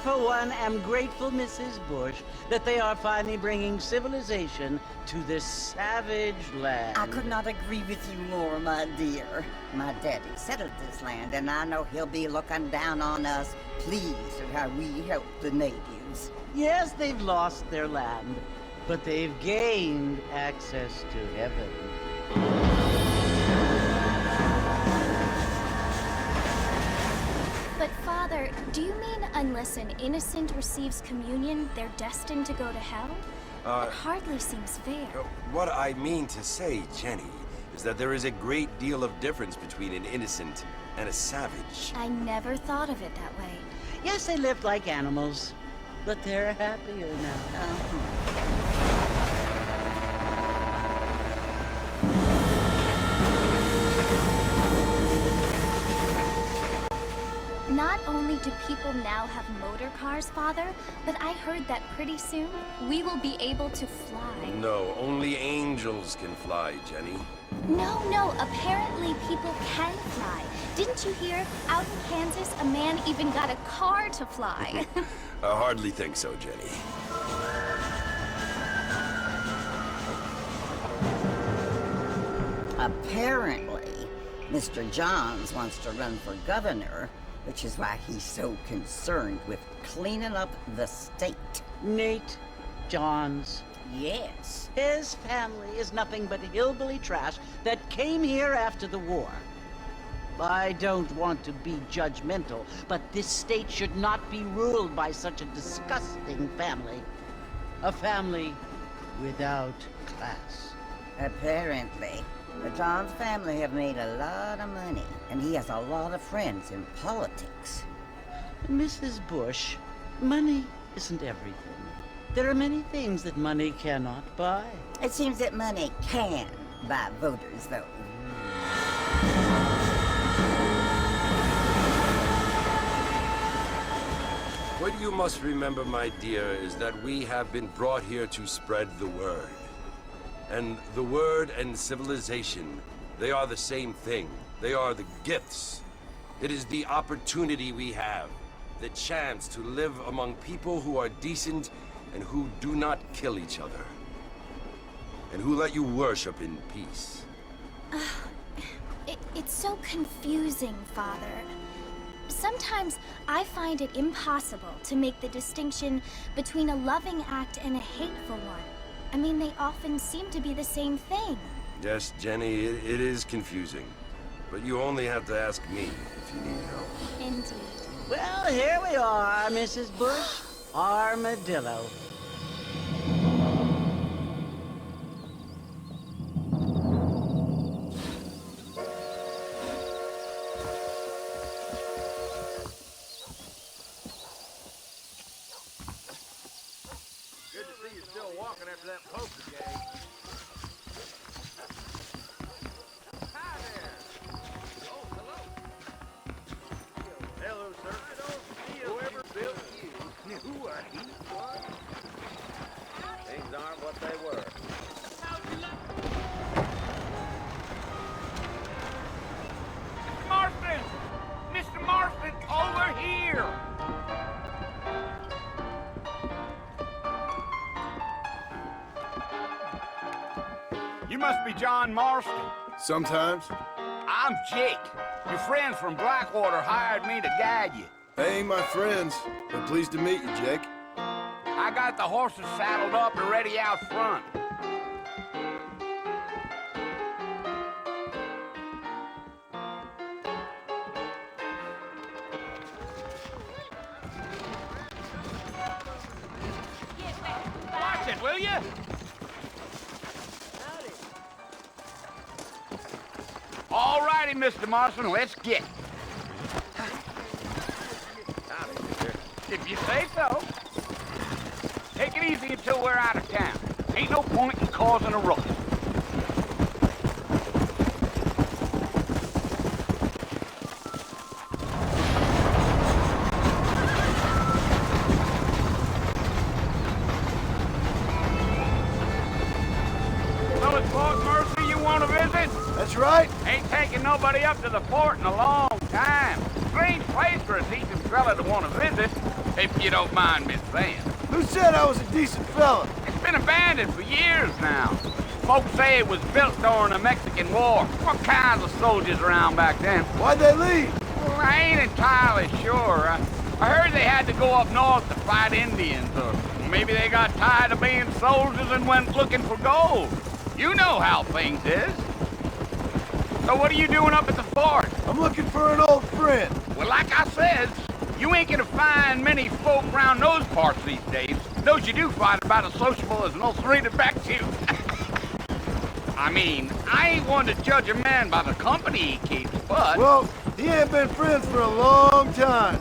for one, am grateful, Mrs. Bush, that they are finally bringing civilization to this savage land. I could not agree with you more, my dear. My daddy settled this land, and I know he'll be looking down on us, pleased at how we help the natives. Yes, they've lost their land, but they've gained access to heaven. But Father, do you mean unless an innocent receives communion, they're destined to go to hell? That hardly seems fair. What I mean to say, Jenny, is that there is a great deal of difference between an innocent and a savage. I never thought of it that way. Yes, they lived like animals, but they're happier now. Not only do people now have motor cars, Father, but I heard that pretty soon we will be able to fly. No, only angels can fly, Jenny. No, apparently people can fly. Didn't you hear? Out in Kansas, a man even got a car to fly. I hardly think so, Jenny. Apparently, Mr. Johns wants to run for governor, which is why he's so concerned with cleaning up the state. Nate Johns. Yes. His family is nothing but hillbilly trash that came here after the war. I don't want to be judgmental, but this state should not be ruled by such a disgusting family. A family without class. Apparently. The Johns family have made a lot of money, and he has a lot of friends in politics. Mrs. Bush, money isn't everything. There are many things that money cannot buy. It seems that money can buy voters, though. What you must remember, my dear, is that we have been brought here to spread the word. And the word and civilization, they are the same thing. They are the gifts. It is the opportunity we have, the chance to live among people who are decent and who do not kill each other. And who let you worship in peace. It's so confusing, Father. Sometimes I find it impossible to make the distinction between a loving act and a hateful one. I mean, they often seem to be the same thing. Yes, Jenny, it is confusing. But you only have to ask me if you need help. Indeed. Well, here we are, Mrs. Bush. Armadillo. Good to see you still walking after that poker game. Hi there. Oh, hello. Hello, sir. I don't see whoever built you knew a heat was. Things aren't what they were. Marston! Mr. Marston, over here! You must be John Marston. Sometimes. I'm Jake. Your friends from Blackwater hired me to guide you. They ain't my friends, but pleased to meet you, Jake. I got the horses saddled up and ready out front. Watch it, will you? All righty, Mr. Marston, let's get. If you say so. Take it easy until we're out of town. Ain't no point in causing a ruckus. So it's Port Mercy you want to visit? That's right. Ain't taking nobody up to the port in a long time. Strange place for a decent fella to want to visit, if you don't mind me saying. Who said I was a decent fella? It's been abandoned for years now. Folks say it was built during the Mexican War. What kinds of soldiers around back then? Why'd they leave? Well, I ain't entirely sure. I heard they had to go up north to fight Indians, or maybe they got tired of being soldiers and went looking for gold. You know how things is. So what are you doing up at the fort? I'm looking for an old friend. Well, like I said, you ain't gonna find many folk around those parts these days. Those you do find about as sociable as an old to back to. I mean, I ain't one to judge a man by the company he keeps, but... Well, he ain't been friends for a long time.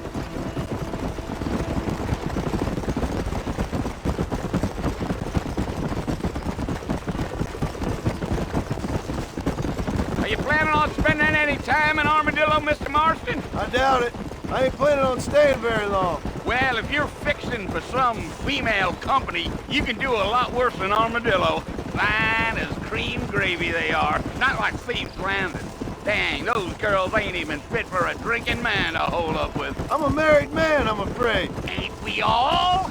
Are you planning on spending any time in Armadillo, Mr. Marston? I doubt it. I ain't planning on staying very long. Well, if you're fixing for some female company, you can do a lot worse than Armadillo. Fine as cream gravy they are, not like Thieves' Landing. Dang, those girls ain't even fit for a drinking man to hold up with. I'm a married man, I'm afraid. Ain't we all?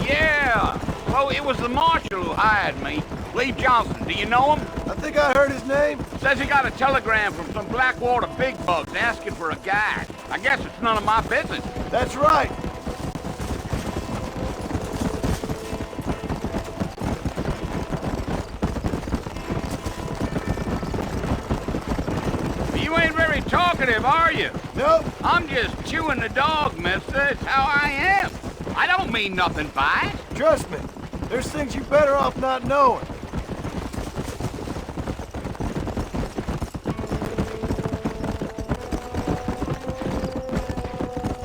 Yeah, so it was the marshal who hired me. Lee Johnson, do you know him? I think I heard his name. Says he got a telegram from some Blackwater big bugs asking for a guide. I guess it's none of my business. That's right. You ain't very talkative, are you? Nope. I'm just chewing the dog, mister. It's how I am. I don't mean nothing by it. Trust me. There's things you're better off not knowing.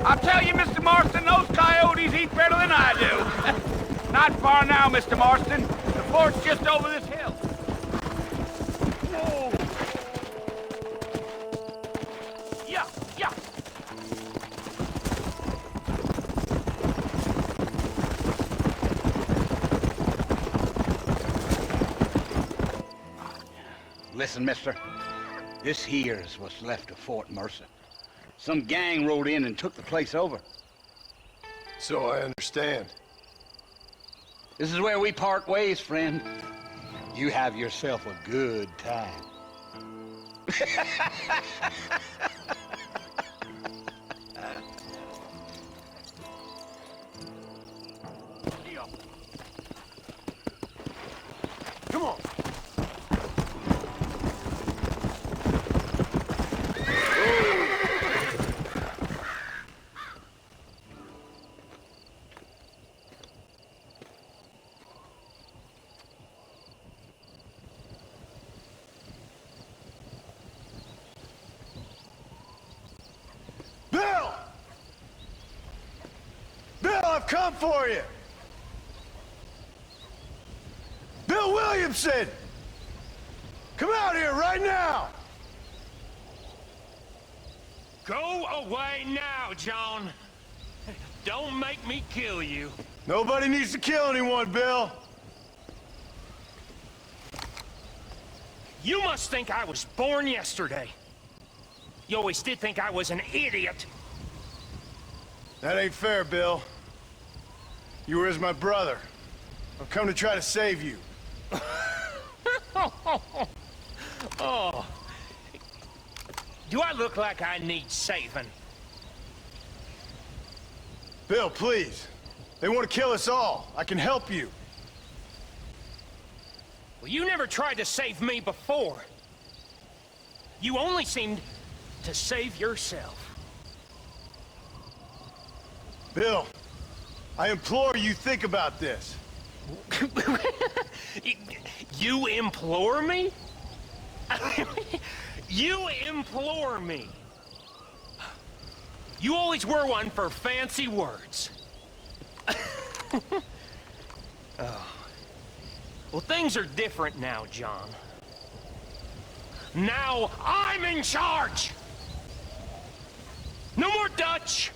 I'll tell you, Mr. Marston, those coyotes eat better than I do. Not far now, Mr. Marston. The fort's just over this hill. Whoa. Yeah, yeah. Listen, mister. This here's what's left of Fort Mercer. Some gang rode in and took the place over. So I understand. This is where we part ways, friend. You have yourself a good time. Come on. Bill! Bill, I've come for you! Bill Williamson! Come out here right now! Go away now, John. Don't make me kill you. Nobody needs to kill anyone, Bill. You must think I was born yesterday. You always did think I was an idiot. That ain't fair, Bill. You were as my brother. I've come to try to save you. Oh. Do I look like I need saving? Bill, please. They want to kill us all. I can help you. Well, you never tried to save me before. You only seemed to save yourself. Bill, I implore you, think about this. You implore me? You implore me. You always were one for fancy words. Oh. Well, things are different now, John. Now I'm in charge! No more Dutch!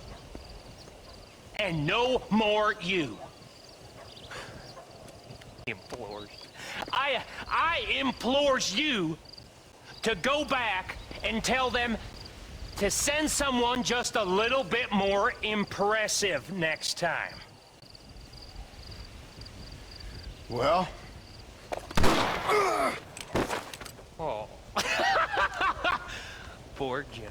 And no more you. I implores you to go back and tell them to send someone just a little bit more impressive next time. Well? Oh. Poor John.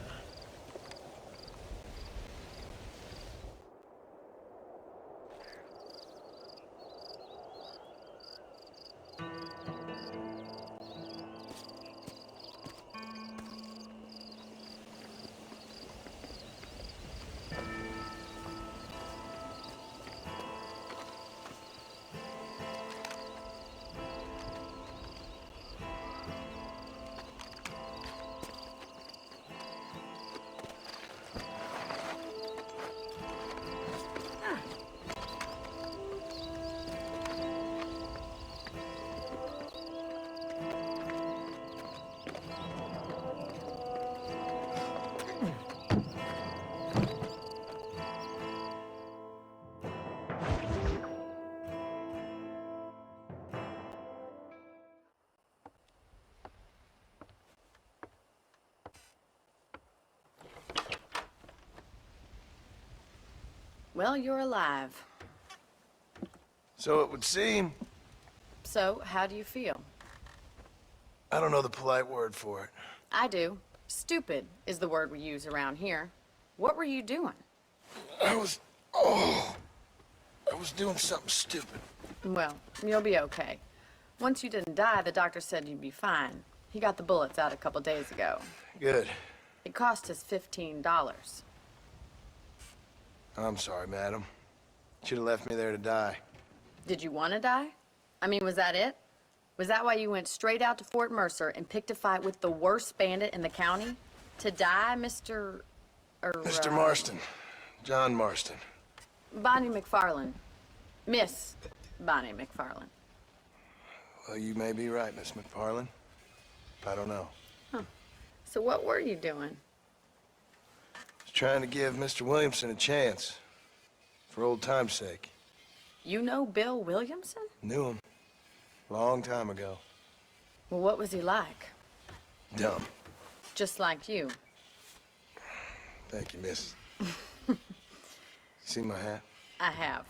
Well, you're alive. So it would seem. So, how do you feel? I don't know the polite word for it. I do. Stupid is the word we use around here. What were you doing? I was doing something stupid. Well, you'll be okay. Once you didn't die, the doctor said you'd be fine. He got the bullets out a couple days ago. Good. It cost us $15. I'm sorry, madam. Should have left me there to die. Did you want to die? I mean, was that it? Was that why you went straight out to Fort Mercer and picked a fight with the worst bandit in the county? To die, Mr. Mr. Marston. John Marston. Bonnie McFarland. Miss Bonnie McFarland. Well, you may be right, Miss McFarland. I don't know. Huh. So what were you doing? Just trying to give Mr. Williamson a chance. For old time's sake. You know Bill Williamson? Knew him. Long time ago. Well, what was he like? Dumb. Just like you. Thank you, miss. See my hat? I have.